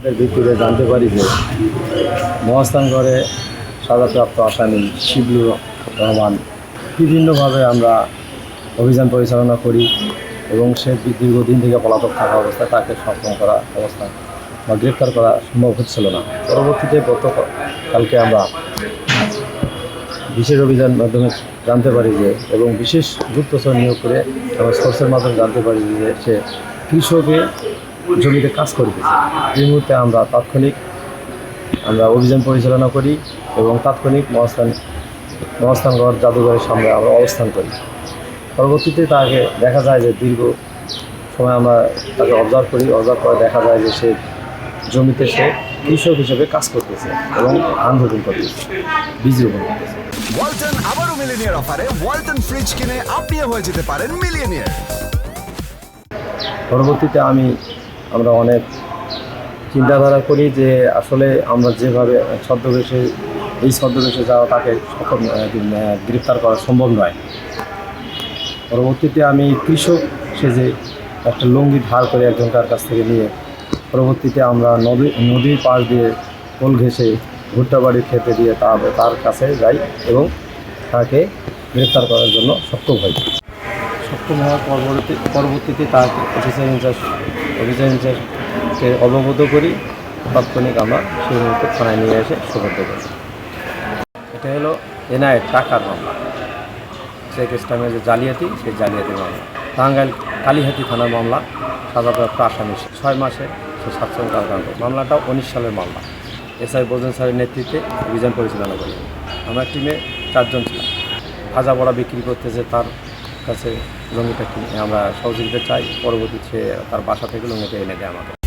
ভিত্তিতে জানতে পারি যে মহাস্থানগড়ে সাজাপ্রাপ্ত আসামি শিবলুর রহমান বিভিন্নভাবে আমরা অভিযান পরিচালনা করি এবং সে দীর্ঘদিন থেকে পলাতক থাকা অবস্থায় তাকে সক্ষম করা অবস্থা বা গ্রেপ্তার করা সম্ভব হচ্ছিল না। পরবর্তীতে গতকালকে আমরা বিশেষ অভিযান মাধ্যমে জানতে পারি যে এবং বিশেষ গুপ্তচর নিয়োগ করে আমরা সোর্সের মাধ্যমে জানতে পারি যে সে কৃষকে জমিতে কাজ করতেছে। এই মুহূর্তে আমরা তাৎক্ষণিক অভিযান পরিচালনা করি এবং তাৎক্ষণিক মহাস্থানগড় জাদুঘরের সামনে আমরা অবস্থান করি। পরবর্তীতে তাকে দেখা যায় যে দীর্ঘ সময় আমরা তাকে অবজার্ভ করে দেখা যায় যে সে জমিতে সে কৃষক হিসেবে কাজ করতেছে এবং ধান রোপণ করতেছে, বীজ রোপণ করতেছে। ওয়ালটন আবারও মিলিয়নিয়ার অফারে ওয়ালটন ফ্রিজ কিনে আপনিও হয়ে যেতে পারেন মিলিয়নিয়ার। পরবর্তীতে আমরা অনেক চিন্তাধারা করি যে আসলে আমরা যেভাবে ছদ্মবেশে যাওয়া তাকে গ্রেপ্তার করা সম্ভব নয়। পরবর্তীতে আমি কৃষক সেজে একটা লুঙ্গি ধার করে একজনকার কাছ থেকে নিয়ে পরবর্তীতে আমরা নদীর পাশ দিয়ে কোল ঘেঁষে ভুট্টা বাড়ি খেতে দিয়ে তার কাছে যাই এবং তাকে গ্রেপ্তার করার জন্য সক্ষম হওয়ার পরবর্তীতে তাকে অফিসার ইনচার্জকে অবগত করি। তাৎক্ষণিক আমরা সেই মুহূর্তে থানায় নিয়ে এসে সুপর্দ করি। এটা হলো এনআইএ টাকার মামলা, শেখ ইসলামের যে জালিয়াতি, সেই জালিয়াতির মামলা। টাঙ্গাইল কালীহাতি থানার মামলা, সাজাপ্রাপ্ত আসামি 6 মাসে সে 7 কারাদণ্ড। মামলাটা 19 সালের মামলা। এসআই বজেন স্যারের নেতৃত্বে অভিযান পরিচালনা করি। আমরা টিমে 4 জন ছিলাম। ভাজা বড়া বিক্রি করতেছে, তার কাছে লুঙ্গিটা কিনে আমরা সহযোগিতা চাই। পরবর্তীতে তার বাসা থেকে লুঙ্গিটা এনে দেয় আমাকে।